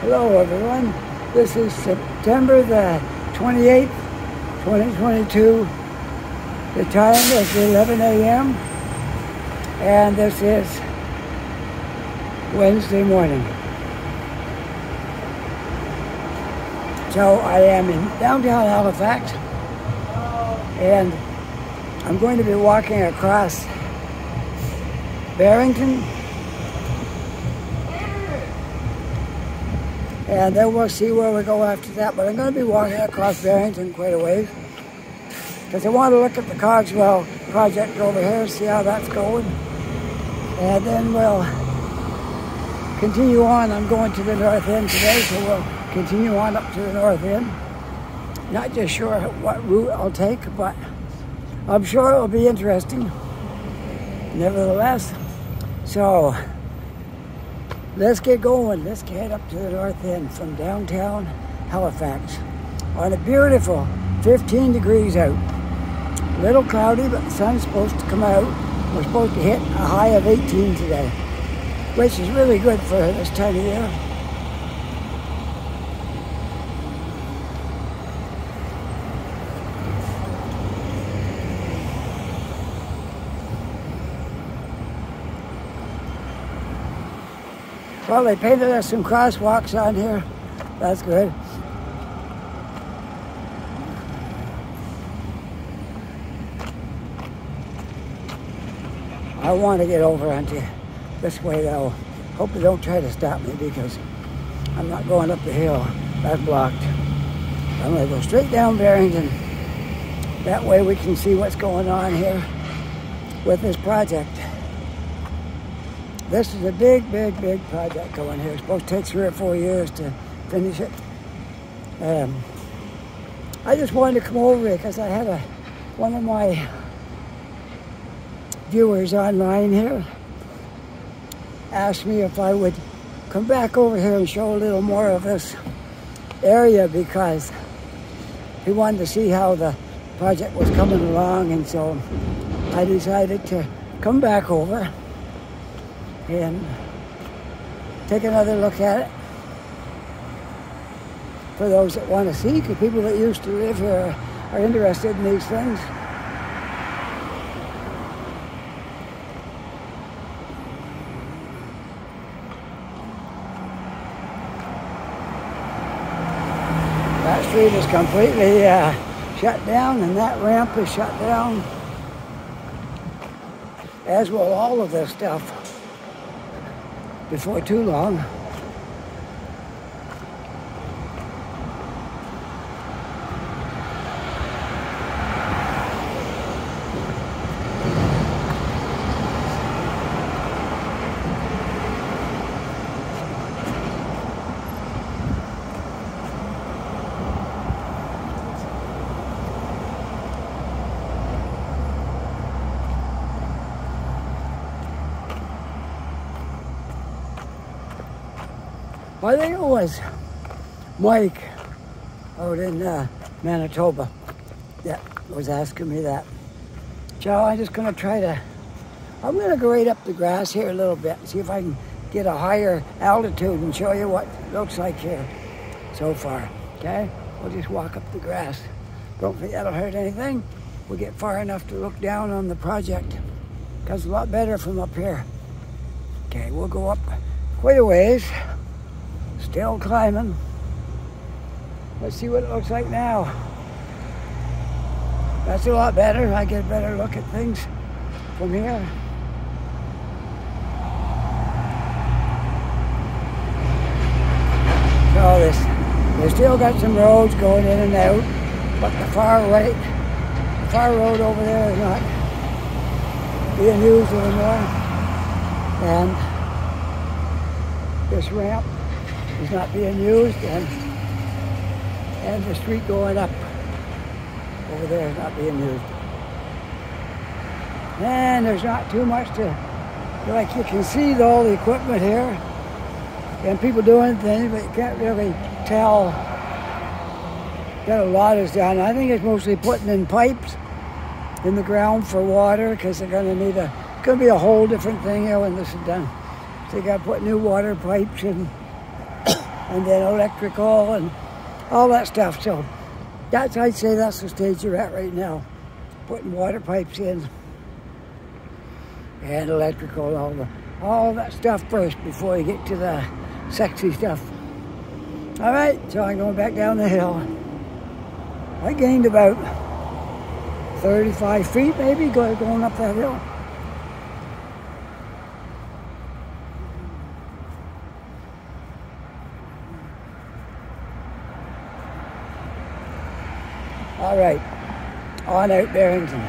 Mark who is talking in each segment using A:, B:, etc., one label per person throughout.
A: Hello everyone, this is September the 28th, 2022. The time is 11 a.m. and this is Wednesday morning. So I am in downtown Halifax and I'm going to be walking across Barrington, and then we'll see where we go after that. But I'm going to be walking across Barrington quite a ways because I want to look at the Cogswell project over here, see how that's going, and then we'll continue on. I'm going to the north end today, so we'll continue on up to the north end. Not just sure what route I'll take, but I'm sure it'll be interesting nevertheless. So let's get going. Let's head up to the north end from downtown Halifax on a beautiful 15 degrees out. A little cloudy, but the sun's supposed to come out. We're supposed to hit a high of 18 today, which is really good for this time of year. Well, they painted us some crosswalks on here. That's good. I want to get over onto this way though. Hope they don't try to stop me because I'm not going up the hill. That's blocked. I'm going to go straight down Barrington. That way we can see what's going on here with this project. This is a big project going here. It's supposed to take 3 or 4 years to finish it. I just wanted to come over here because I had one of my viewers online here asked me if I would come back over here and show a little more of this area because he wanted to see how the project was coming along, and so I decided to come back over and take another look at it for those that want to see, because people that used to live here are interested in these things. That street is completely shut down, and that ramp is shut down, as will all of this stuff before too long. I think it was Mike out in Manitoba that was asking me that. So I'm just going to I'm going to grade up the grass here a little bit and see if I can get a higher altitude and show you what it looks like here so far. Okay? We'll just walk up the grass. Don't think that'll hurt anything. We'll get far enough to look down on the project because it's a lot better from up here. Okay, we'll go up quite a ways. Still climbing. Let's see what it looks like now. That's a lot better. I get a better look at things from here. So they still got some roads going in and out, but the far road over there is not being used anymore. And this ramp is not being used, and the street going up over there is not being used. And there's not too much to, like, you can see all the equipment here and people doing things, but you can't really tell that a lot is done. I think it's mostly putting in pipes in the ground for water because they're going to need it's going to be a whole different thing here when this is done. So you got to put new water pipes in and then electrical and all that stuff. So I'd say that's the stage you're at right now. Putting water pipes in and electrical and all that stuff first before you get to the sexy stuff. All right, so I'm going back down the hill. I gained about 35 feet maybe going up that hill. All right, on out Barrington.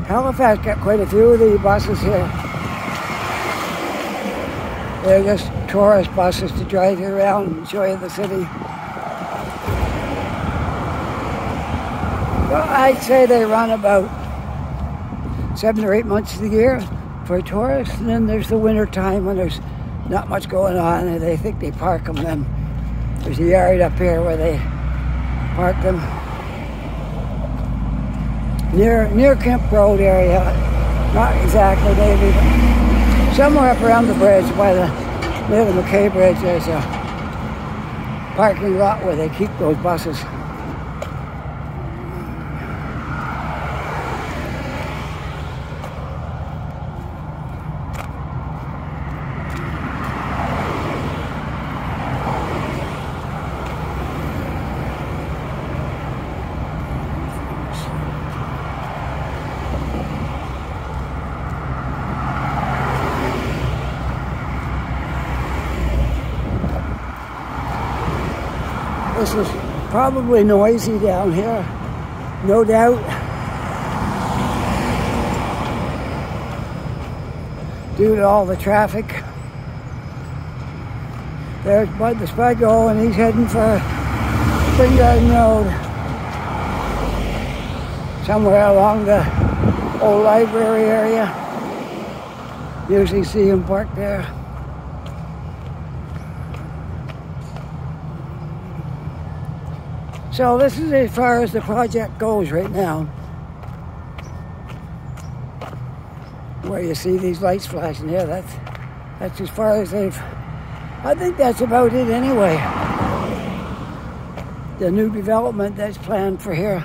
A: Halifax got quite a few of the buses here. They're just tourist buses to drive you around and show you the city. Well, I'd say they run about 7 or 8 months of the year for tourists, and then there's the winter time when there's not much going on, and they think they park them. Then there's a yard up here where they park them. Near Kemp Road area, not exactly maybe, but somewhere up around the bridge near the McKay Bridge, there's a parking lot where they keep those buses. This is probably noisy down here, no doubt. Due to all the traffic. There's Bud the Spudgo, and he's heading for Spring Garden Road. Somewhere along the old library area. Usually see him parked there. So this is as far as the project goes right now. Where you see these lights flashing here, that's as far as I think that's about it anyway. The new development that's planned for here,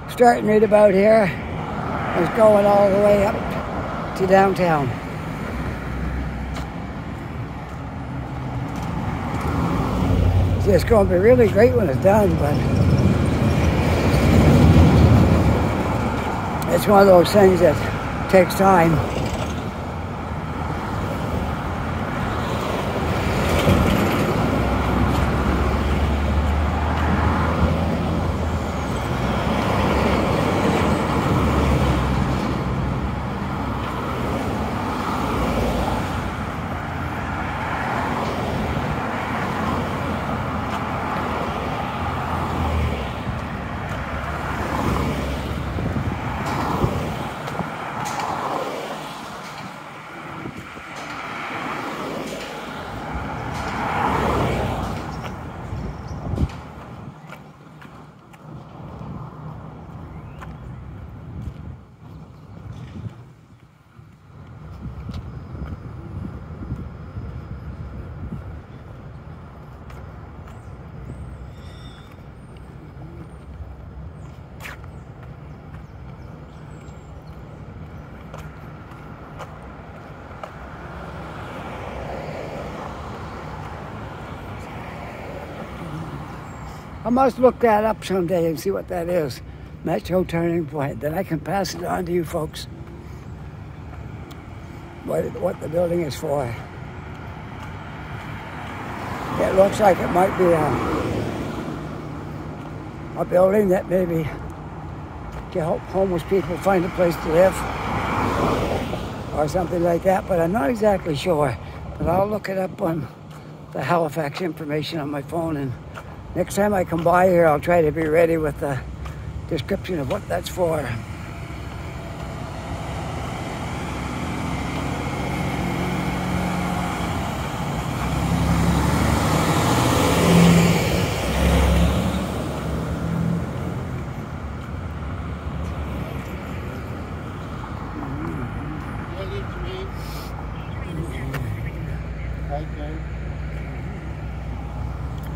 A: starting right about here, is going all the way up to downtown. It's going to be really great when it's done, but it's one of those things that takes time. I must look that up someday and see what that is. Metro Turning Point. Then I can pass it on to you folks. What the building is for. It looks like it might be a building that maybe to help homeless people find a place to live or something like that, but I'm not exactly sure. But I'll look it up on the Halifax information on my phone, and next time I come by here, I'll try to be ready with the description of what that's for.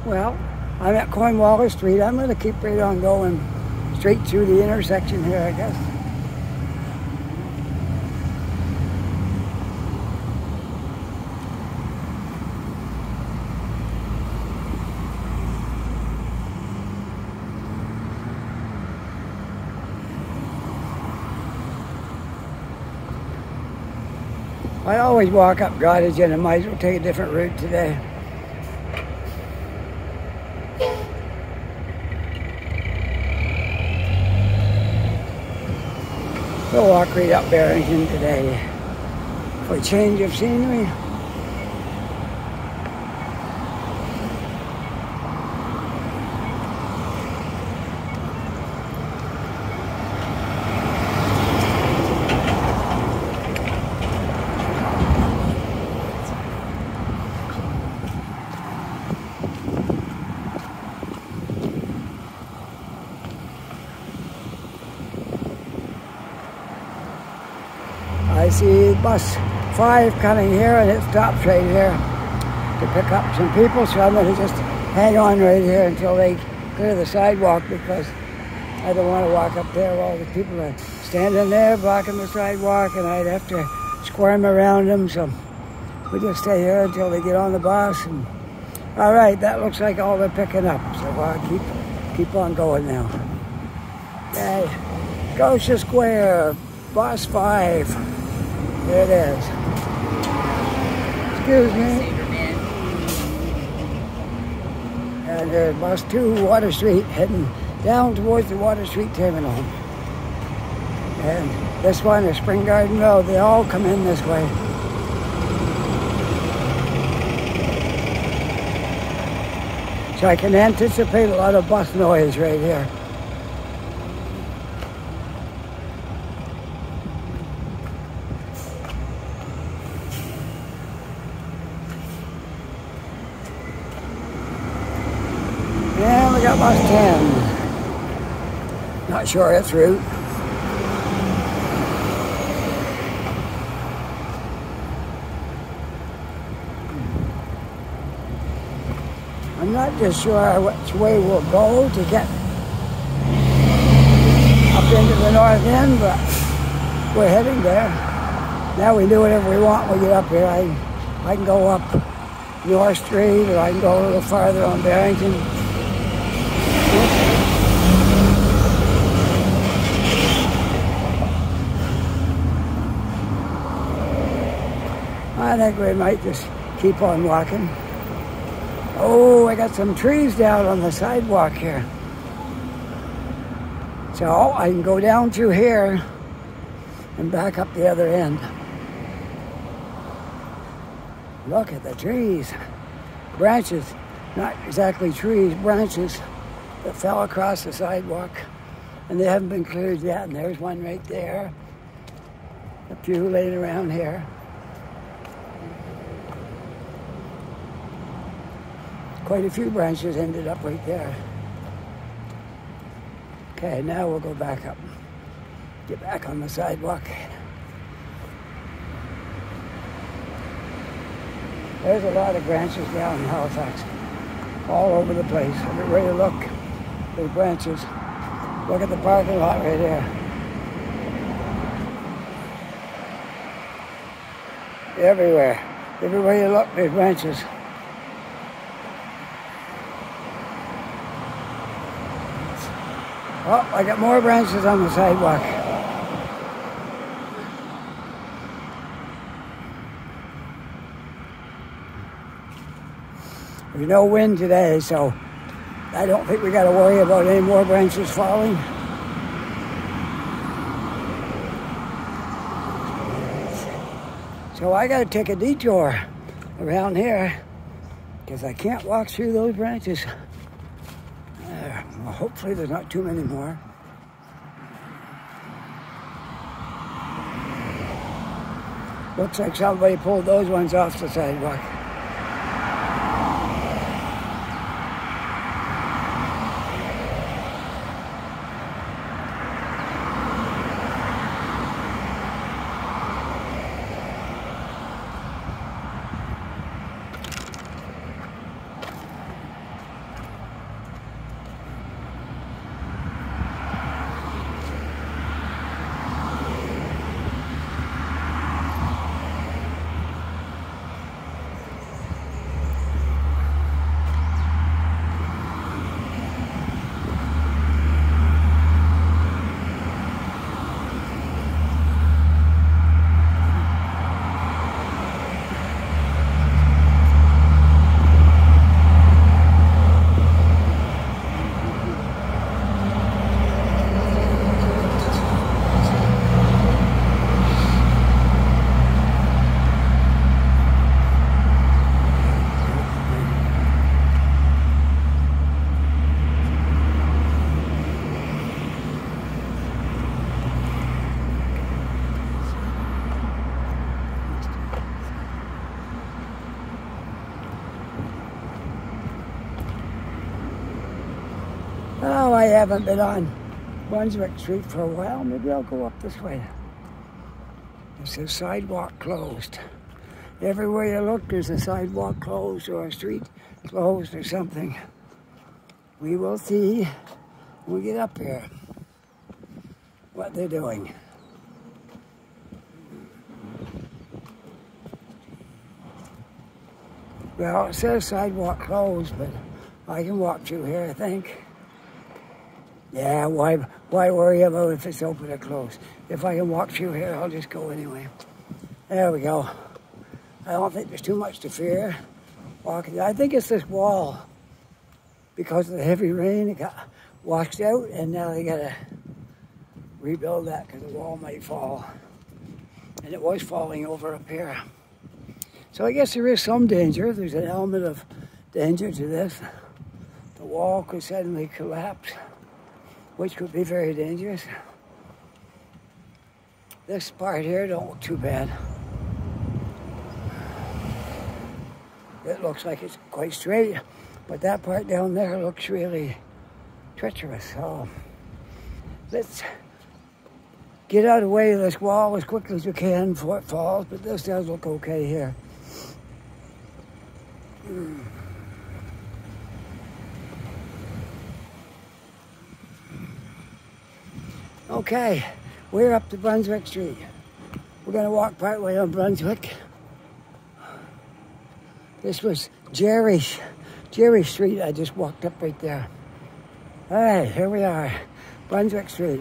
A: Well, I'm at Cornwallis Street. I'm going to keep right on going straight through the intersection here, I guess. I always walk up Cottage and I might as well take a different route today. We'll walk right up Barrington today for a change of scenery. I see bus 5 coming here, and it stops right here to pick up some people, so I'm going to just hang on right here until they clear the sidewalk, because I don't want to walk up there while the people are standing there blocking the sidewalk, and I'd have to squirm around them, so we'll just stay here until they get on the bus. And all right, that looks like all they're picking up, so I'll keep on going now. Okay, Scotia Square, bus 5. There it is. Excuse me. And there's bus 2, Water Street, heading down towards the Water Street terminal. And this one is Spring Garden Road. They all come in this way. So I can anticipate a lot of bus noise right here. And we got bus 10. Not sure its route. I'm not just sure which way we'll go to get up into the north end, but we're heading there. Now we do whatever we want when we get up here. I can go up North Street, or I can go a little farther on Barrington. I think we might just keep on walking. Oh, I got some trees down on the sidewalk here. So I can go down through here and back up the other end. Look at the trees. Branches, not exactly trees, branches that fell across the sidewalk. And they haven't been cleared yet. And there's one right there. A few laying around here. Quite a few branches ended up right there. Okay, now we'll go back up. Get back on the sidewalk. There's a lot of branches down in Halifax. All over the place. Everywhere you look, there's branches. Look at the parking lot right there. Everywhere. Everywhere you look, there's branches. Oh, I got more branches on the sidewalk. There's no wind today, so I don't think we got to worry about any more branches falling. So I got to take a detour around here because I can't walk through those branches. Well, hopefully there's not too many more. Looks like somebody pulled those ones off the sidewalk. Oh, I haven't been on Brunswick Street for a while. Maybe I'll go up this way. It says sidewalk closed. Everywhere you look, there's a sidewalk closed or a street closed or something. We will see when we get up here what they're doing. Well, it says sidewalk closed, but I can walk through here, I think. Yeah, why worry about if it's open or closed? If I can walk through here, I'll just go anyway. There we go. I don't think there's too much to fear walking. I think it's this wall. Because of the heavy rain, it got washed out, and now they gotta rebuild that because the wall might fall. And it was falling over up here. So I guess there is some danger. There's an element of danger to this. The wall could suddenly collapse, which could be very dangerous. This part here don't look too bad. It looks like it's quite straight, but that part down there looks really treacherous. So let's get out of the way of this wall as quickly as you can before it falls, but this does look okay here. Okay, we're up to Brunswick Street. We're gonna walk partway on Brunswick. This was Jerry Street. I just walked up right there. All right, here we are, Brunswick Street.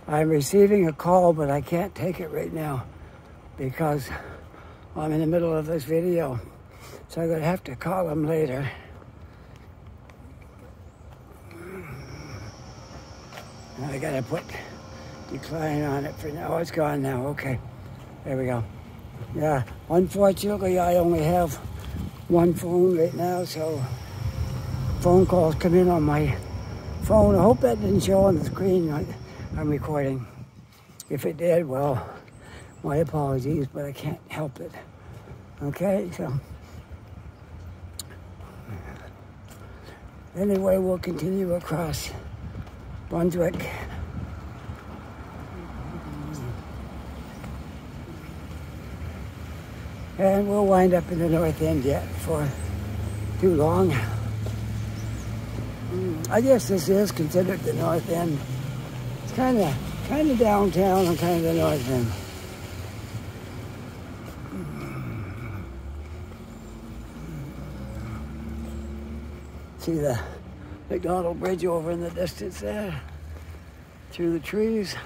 A: I'm receiving a call, but I can't take it right now because I'm in the middle of this video. So I'm going to have to call them later. I got to put decline on it for now. Oh, it's gone now. Okay. There we go. Yeah, unfortunately, I only have one phone right now, so phone calls come in on my phone. I hope that didn't show on the screen. I'm recording. If it did, well, my apologies, but I can't help it. Okay, so anyway, we'll continue across Brunswick. And we'll wind up in the north end yet before too long. I guess this is considered the north end. It's kind of downtown and kind of the north end. See the McDonald Bridge over in the distance there, through the trees.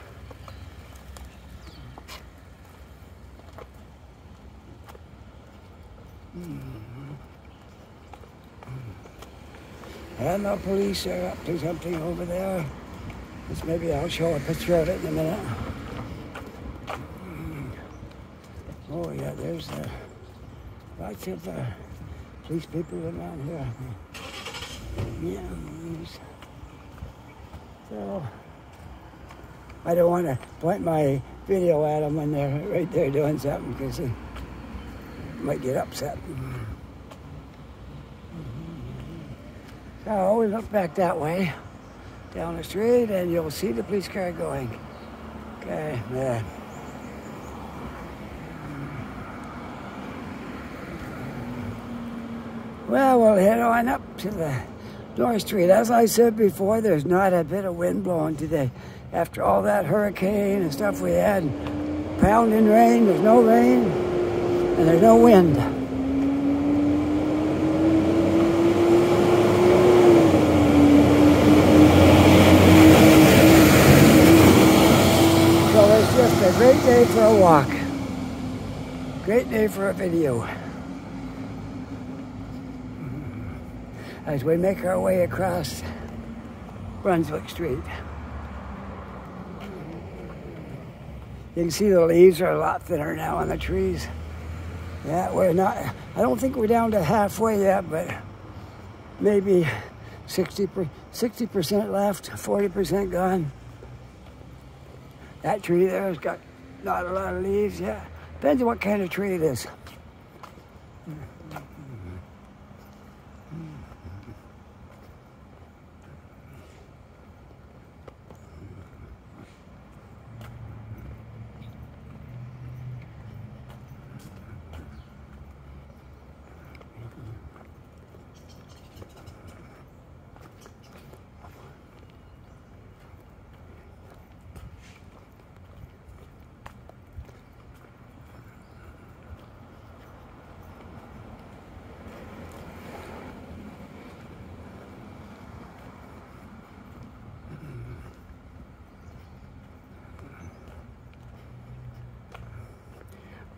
A: And the police are up to something over there. Which maybe I'll show a picture of it in a minute. Oh yeah, there's lots of police people around here. Yeah. So I don't want to point my video at them when they're right there doing something because they might get upset. So we look back that way, down the street, and you'll see the police car going. Okay, yeah. Well, we'll head on up to the North Street. As I said before, there's not a bit of wind blowing today. After all that hurricane and stuff we had, pounding rain, there's no rain, and there's no wind. So it's just a great day for a walk. Great day for a video. As we make our way across Brunswick Street. You can see the leaves are a lot thinner now on the trees. Yeah, we're not, I don't think we're down to halfway yet, but maybe 60% left, 40% gone. That tree there has got not a lot of leaves, yeah. Depends on what kind of tree it is.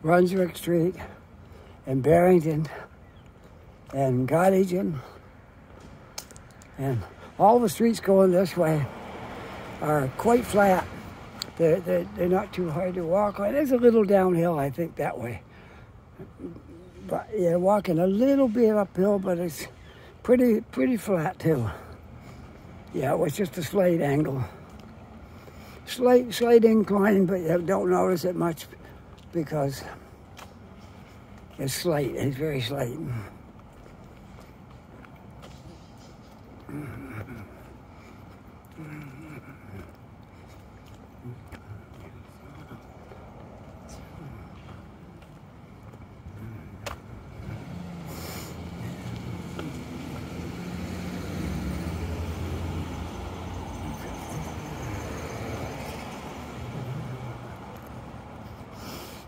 A: Brunswick Street and Barrington and Gottingen and all the streets going this way are quite flat. They're not too hard to walk on. There's a little downhill, I think, that way. But you're walking a little bit uphill, but it's pretty flat too. Yeah, it was just a slight angle. Slight incline, but you don't notice it much because it's slight, it's very slight.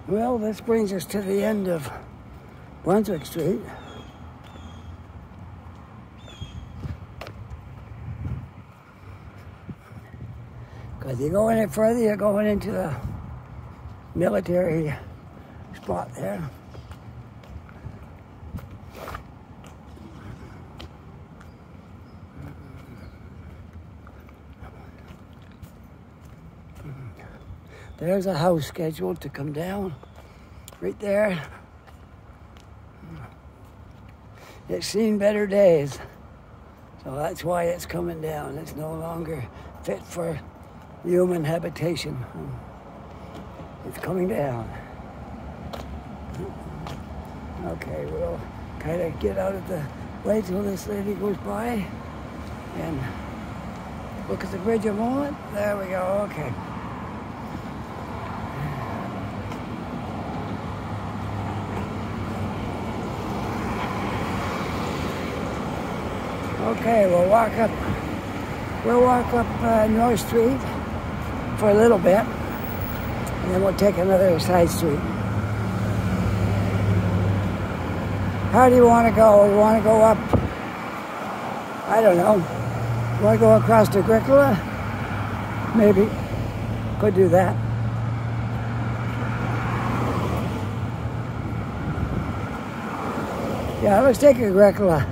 A: Well, this brings us to the end of Brunswick Street. Because you go any further, you're going into the military spot there. There's a house scheduled to come down right there. It's seen better days, so that's why it's coming down. It's no longer fit for human habitation. It's coming down. Okay, we'll kind of get out of the way till this lady goes by and look at the bridge a moment. There we go, okay. Okay, we'll walk up North Street for a little bit, and then we'll take another side street. How do you want to go? You want to go up, I don't know, you want to go across to Agricola? Maybe. Could do that. Yeah, let's take Agricola.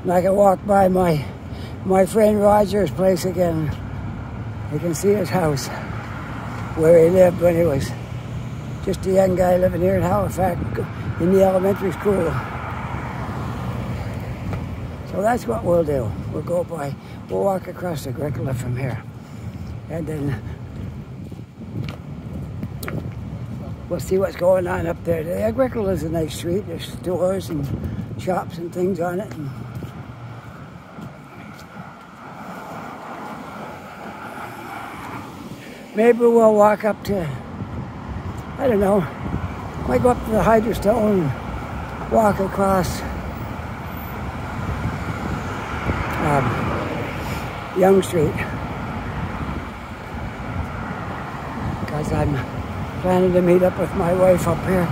A: And I can walk by my friend Roger's place again. You can see his house, where he lived when he was just a young guy living here in Halifax in the elementary school. So that's what we'll do. We'll walk across the Agricola from here. And then we'll see what's going on up there. The Agricola is a nice street. There's stores and shops and things on it. And maybe we'll walk up to, I don't know, might go up to the Hydrostone and walk across Young Street, because I'm planning to meet up with my wife up here.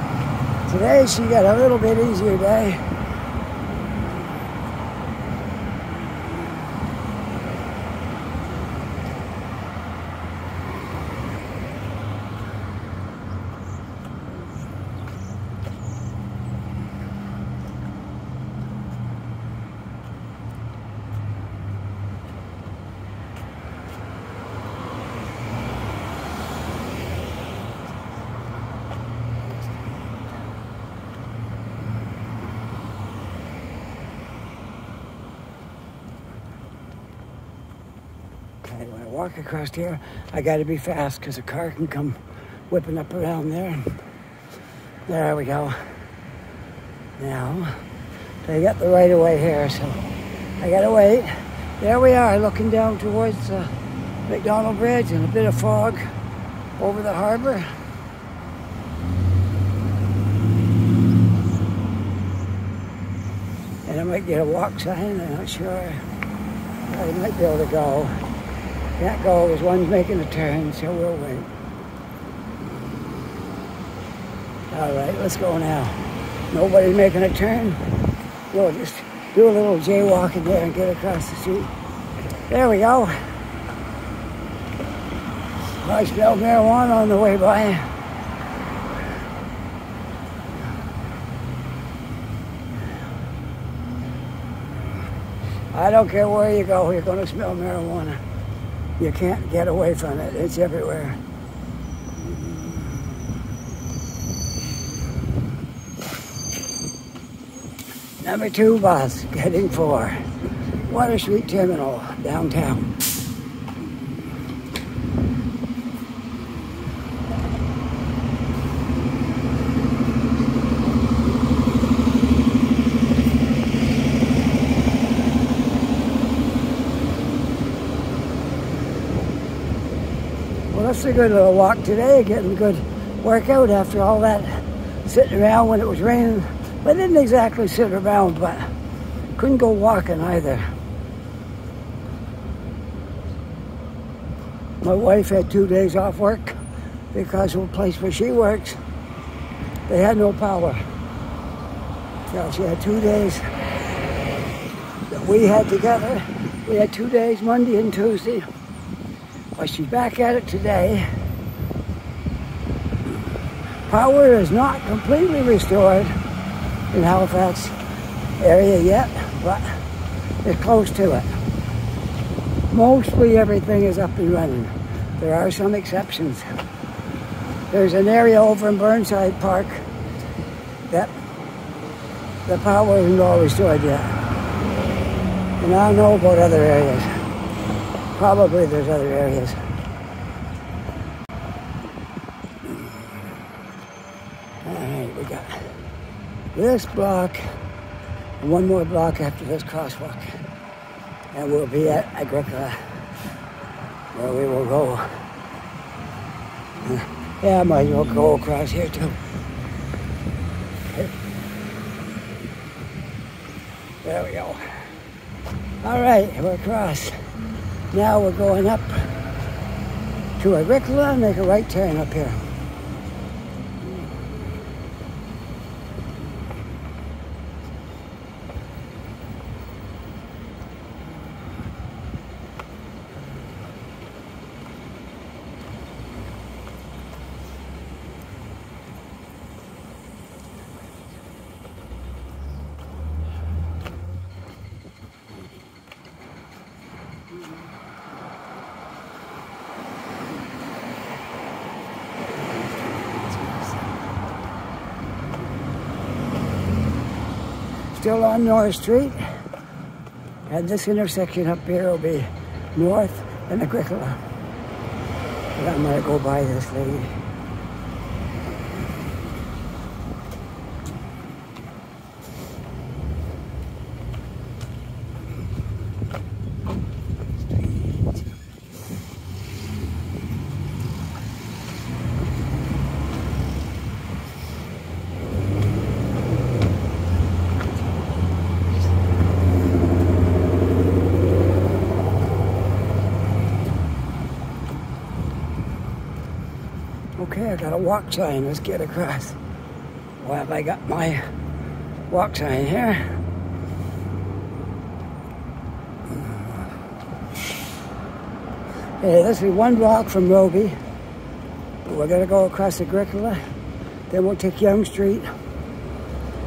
A: Today she got a little bit easier day. When I walk across here, I got to be fast because a car can come whipping up around there. There we go. Now, they got the right of way here, so I got to wait. There we are, looking down towards McDonald Bridge and a bit of fog over the harbor. And I might get a walk sign, I'm not sure. I might be able to go. Can't go because one's making a turn, so we'll wait. All right, let's go now. Nobody's making a turn. We'll just do a little jaywalking there and get across the street. There we go. I smell marijuana on the way by. I don't care where you go, you're going to smell marijuana. You can't get away from it. It's everywhere. Number 2 bus, heading for Water Street Terminal, downtown. Well, that's a good little walk today, getting a good workout after all that sitting around when it was raining. I didn't exactly sit around, but couldn't go walking either. My wife had 2 days off work because of the place where she works, they had no power. So she had 2 days that we had together. We had 2 days, Monday and Tuesday. But she's back at it today. Power is not completely restored in Halifax area yet, but it's close to it. Mostly everything is up and running. There are some exceptions. There's an area over in Burnside Park that the power isn't all restored yet. And I don't know about other areas. Probably there's other areas. All right, we got this block and one more block after this crosswalk. And we'll be at Agricola, where we will go. Yeah, I might as well go across here too. There we go. All right, we're across. Now we're going up to Agricola and make a right turn up here. Still on North Street, and this intersection up here will be North and Agricola. But I'm gonna go by this lady. Okay, I got a walk sign. Let's get across. Well, I got my walk sign here. Hey, this is 1 block from Roby. We're gonna go across Agricola. Then we'll take Young Street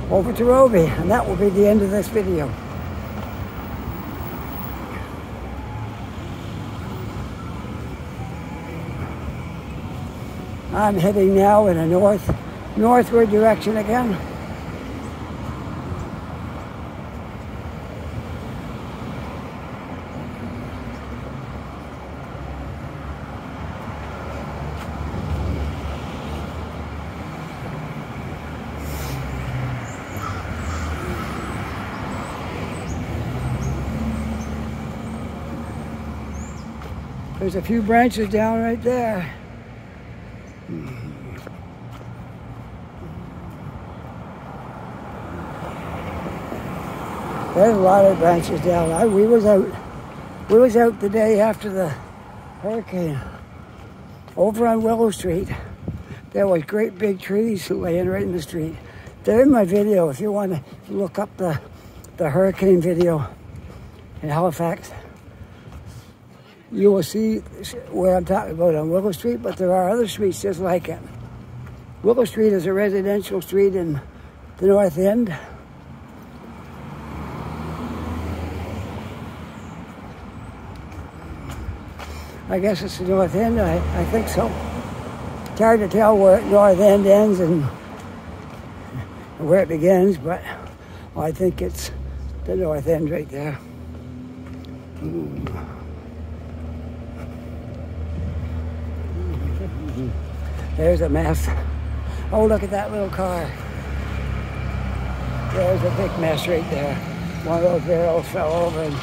A: over to Roby, and that will be the end of this video. I'm heading now in a northward direction again. There's a few branches down right there. There's a lot of branches down. We was out the day after the hurricane. Over on Willow Street, there was great big trees laying right in the street. They're in my video if you want to look up the hurricane video in Halifax. You will see where I'm talking about on Willow Street, but there are other streets just like it. Willow Street is a residential street in the North End. I guess it's the North End, I think so. It's hard to tell where North End ends and where it begins, but I think it's the North End right there. There's a mess. Oh, look at that little car. There's a big mess right there. One of those barrels fell over and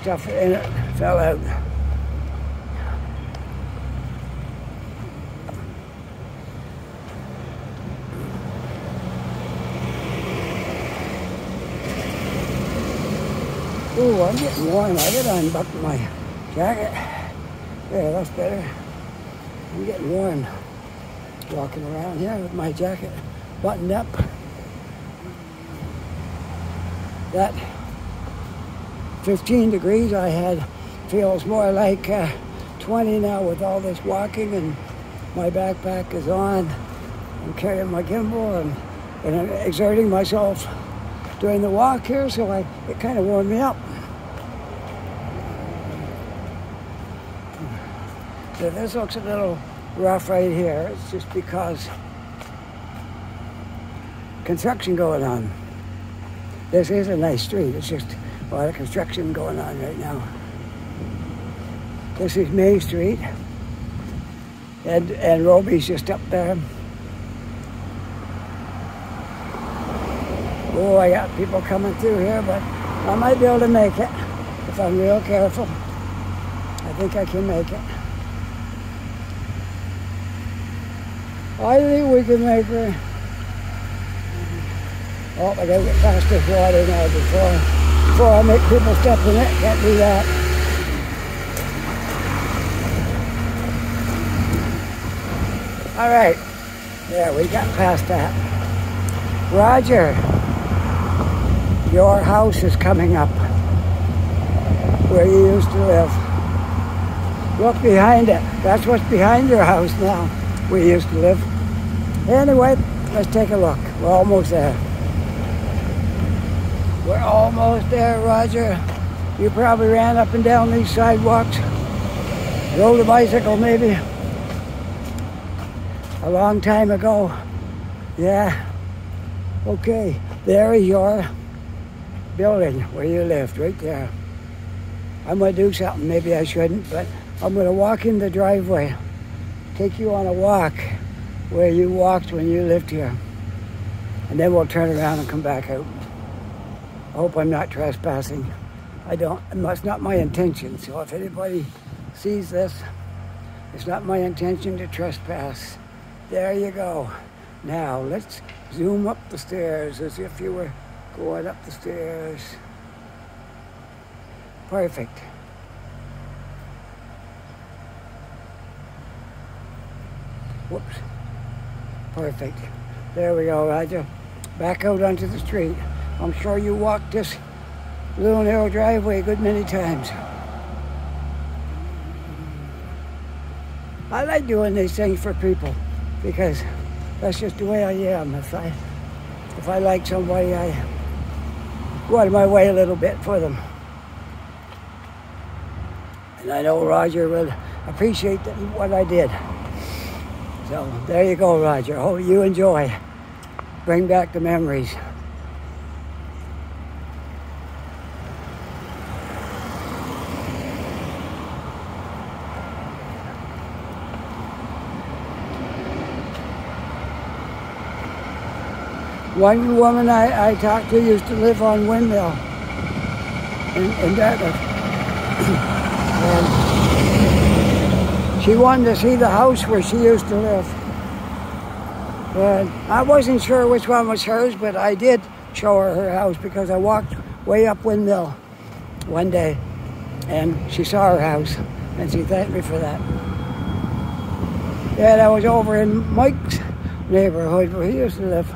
A: stuff in it fell out. Ooh, I'm getting warm. I gotta unbuckle my jacket. There, that's better. I'm getting warm. Walking around here with my jacket buttoned up. That 15 degrees I had feels more like 20 now with all this walking, and my backpack is on. I'm carrying my gimbal and I'm exerting myself during the walk here, so it kind of warmed me up. So this looks a little rough right here. It's just because construction going on. This is a nice street. It's just a lot of construction going on right now. This is Main Street, and Roby's just up there. Oh, I got people coming through here, but I might be able to make it if I'm real careful. I think I can make it. I think we can make it. Oh, I gotta get past this water now before before I make people step in it. Can't do that. All right. Yeah, we got past that. Roger, your house is coming up where you used to live. Look behind it. That's what's behind your house now, where you used to live. Anyway, let's take a look. We're almost there. We're almost there, Roger. You probably ran up and down these sidewalks. Rode a bicycle, maybe. A long time ago. Yeah. Okay. There is your building where you lived, right there. I'm going to do something. Maybe I shouldn't, but I'm going to walk in the driveway. Take you on a walk where you walked when you lived here. And then we'll turn around and come back out. I hope I'm not trespassing. That's not my intention. So if anybody sees this, it's not my intention to trespass. There you go. Now let's zoom up the stairs as if you were going up the stairs. Perfect. Whoops. Perfect. There we go, Roger. Back out onto the street. I'm sure you walked this little narrow driveway a good many times. I like doing these things for people because that's just the way I am. If I like somebody, I go out of my way a little bit for them. And I know Roger will appreciate what I did. So there you go, Roger. Hope you enjoy. Bring back the memories. One woman I talked to used to live on Windmill in Dartmouth. And she wanted to see the house where she used to live. And I wasn't sure which one was hers, but I did show her house because I walked way up Windmill one day and she saw her house and she thanked me for that. And I was over in Mike's neighborhood where he used to live.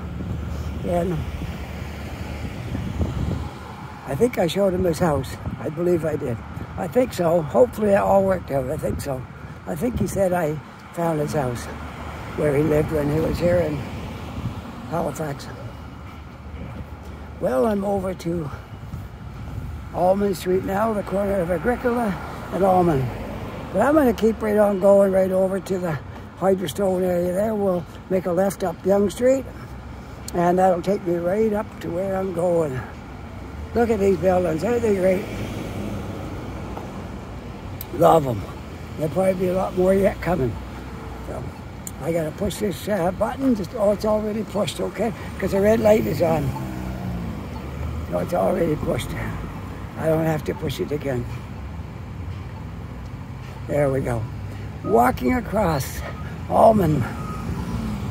A: And I think I showed him his house. I believe I did. I think so. Hopefully it all worked out. I think so. I think he said I found his house where he lived when he was here in Halifax. Well, I'm over to Almond Street now, the corner of Agricola and Almond. But I'm going to keep right on going right over to the Hydrostone area there. We'll make a left up Yonge Street. And that'll take me right up to where I'm going. Look at these buildings, aren't they great? Love them. There'll probably be a lot more yet coming. So I gotta push this button. Oh, it's already pushed, okay? Because the red light is on. No, it's already pushed. I don't have to push it again. There we go. Walking across Almond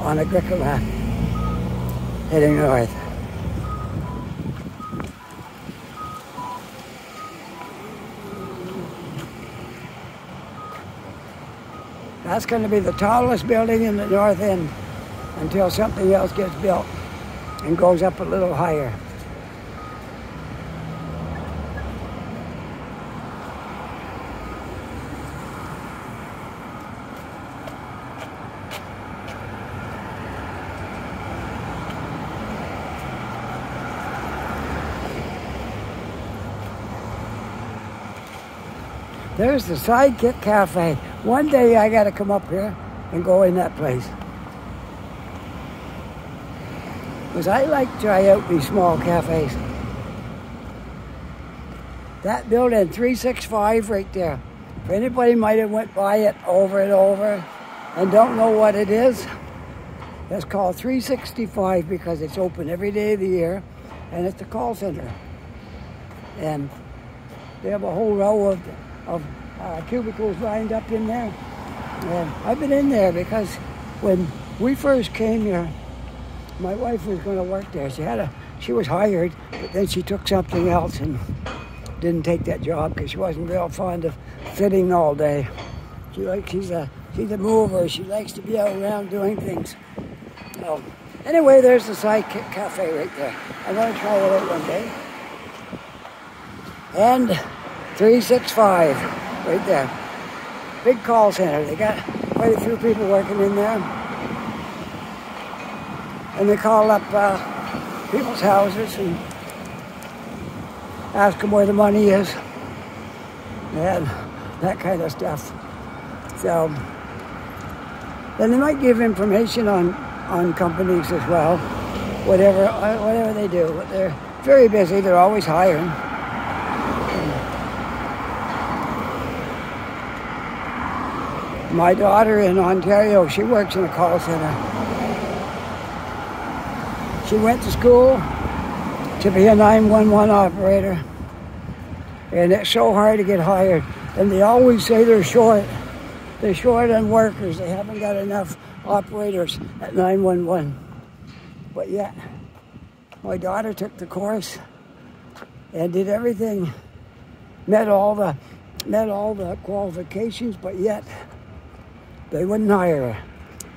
A: on Agricola. Heading north. That's going to be the tallest building in the north end until something else gets built and goes up a little higher. There's the Sidekick Cafe. One day I got to come up here and go in that place. Because I like to try out these small cafes. That building, 365 right there. If anybody might have went by it over and over and don't know what it is, it's called 365 because it's open every day of the year and it's a call center. And they have a whole row of cubicles lined up in there. And I've been in there because when we first came here, my wife was going to work there. She had a she was hired, but then she took something else and didn't take that job because she wasn't real fond of sitting all day. She's a mover. She likes to be out around doing things. So, anyway, there's the Sidekick Cafe right there. I'm going to try it out one day. And 365 right there. Big call center. They got quite a few people working in there. And they call up people's houses and ask them where the money is and that kind of stuff. So then they might give information on companies as well, whatever they do. But they're very busy. They're always hiring. My daughter in Ontario, she works in a call center. She went to school to be a 911 operator, and it's so hard to get hired. And they always say they're short. They're short on workers. They haven't got enough operators at 911. But yet, my daughter took the course and did everything, met all the qualifications, but yet they wouldn't hire her.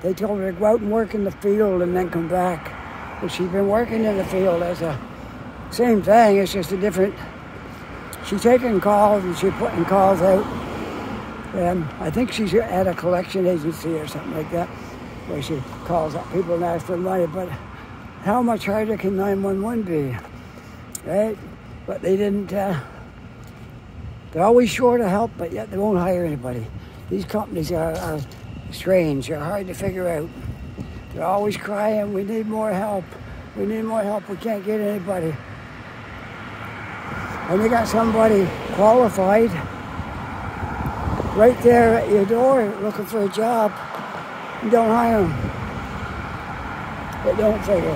A: They told her to go out and work in the field and then come back. But she's been working in the field as a same thing. It's just a different. She's taking calls and she's putting calls out. And I think she's at a collection agency or something like that, where she calls up people and asks for money. But how much harder can 911 be, right? But they didn't. They're always short of help, but yet they won't hire anybody. These companies are strange. They're hard to figure out. They're always crying, we need more help. We need more help. We can't get anybody. And they got somebody qualified right there at your door looking for a job. You don't hire them. They don't figure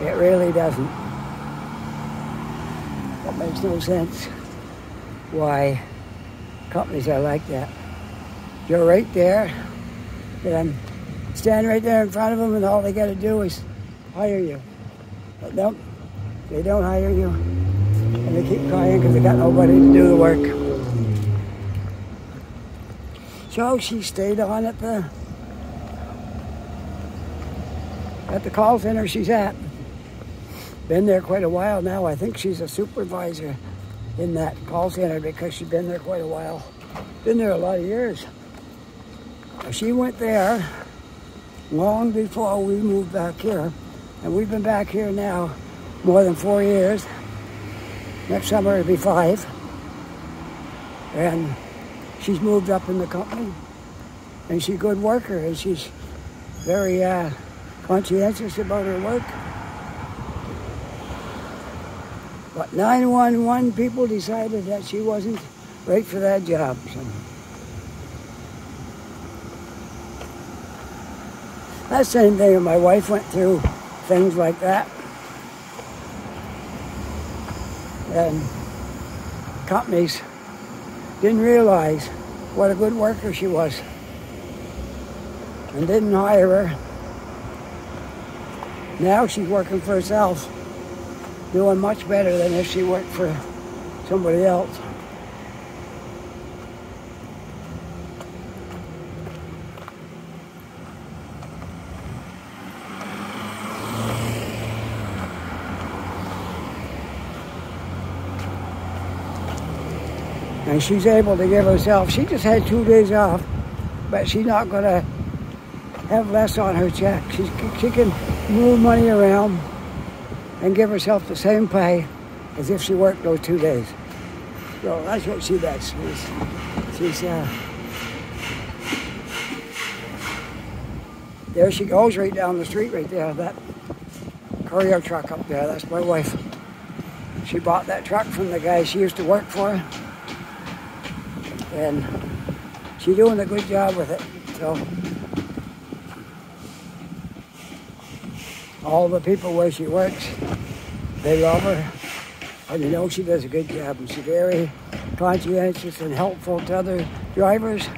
A: it. It really doesn't. That makes no sense why companies are like that. You're right there, and stand right there in front of them, and all they got to do is hire you. But nope, they don't hire you, and they keep crying because they got nobody to do the work. So she stayed on at the call center she's at. Been there quite a while now. I think she's a supervisor in that call center because she's been there quite a while. Been there a lot of years. She went there long before we moved back here, and we've been back here now more than 4 years. Next summer it'll be 5. And she's moved up in the company, and she's a good worker, and she's very conscientious about her work. But 911 people decided that she wasn't right for that job. So that's the same thing. My wife went through things like that. And companies didn't realize what a good worker she was and didn't hire her. Now she's working for herself, doing much better than if she worked for somebody else. And she's able to give herself, she just had 2 days off, but she's not going to have less on her check. She can move money around and give herself the same pay as if she worked those 2 days. So that's what she does. There she goes, right down the street right there, that courier truck up there. That's my wife. She bought that truck from the guy she used to work for. And she's doing a good job with it. So all the people where she works, they love her. And you know she does a good job. And she's very conscientious and helpful to other drivers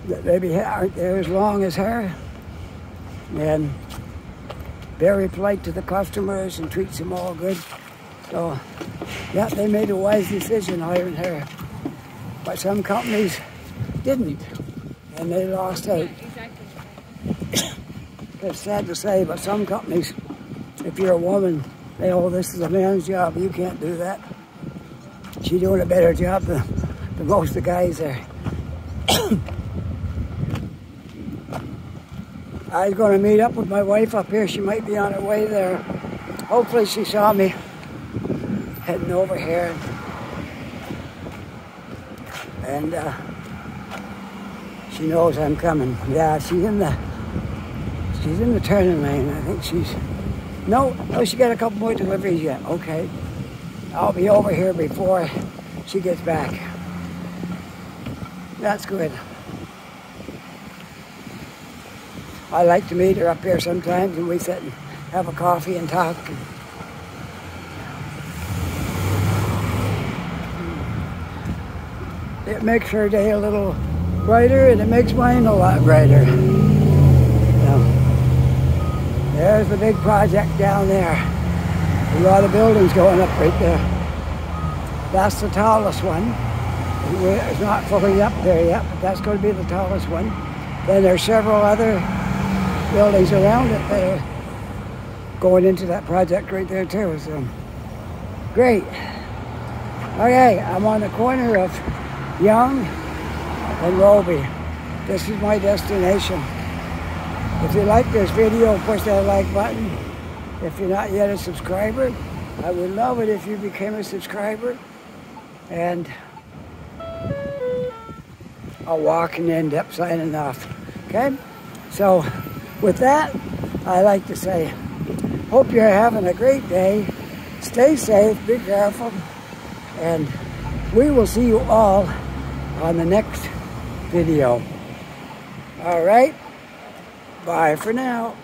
A: that maybe aren't there as long as her. and very polite to the customers and treats them all good. So, yeah, they made a wise decision hiring her. But some companies didn't, and they lost out. It's sad to say, but some companies, if you're a woman, they, oh, this is a man's job, you can't do that. She's doing a better job than most of the guys there. I was going to meet up with my wife up here. She might be on her way there. Hopefully she saw me heading over here. And she knows I'm coming. Yeah, she's in the turning lane. I think she's... No, she got a couple more deliveries yet. Okay. I'll be over here before she gets back. That's good. I like to meet her up here sometimes, and we sit and have a coffee and talk. It makes her day a little brighter, and it makes mine a lot brighter. So, there's the big project down there. A lot of buildings going up right there. That's the tallest one. It's not fully up there yet, but that's going to be the tallest one. Then there's several other buildings around it that are going into that project right there too. So great. Okay, I'm on the corner of Young and Roby. This is my destination. If you like this video, push that like button. If you're not yet a subscriber, I would love it if you became a subscriber. And I'll walk and end up signing off. Okay? So with that, I like to say, hope you're having a great day. Stay safe, be careful, and we will see you all on the next video. All right? Bye for now.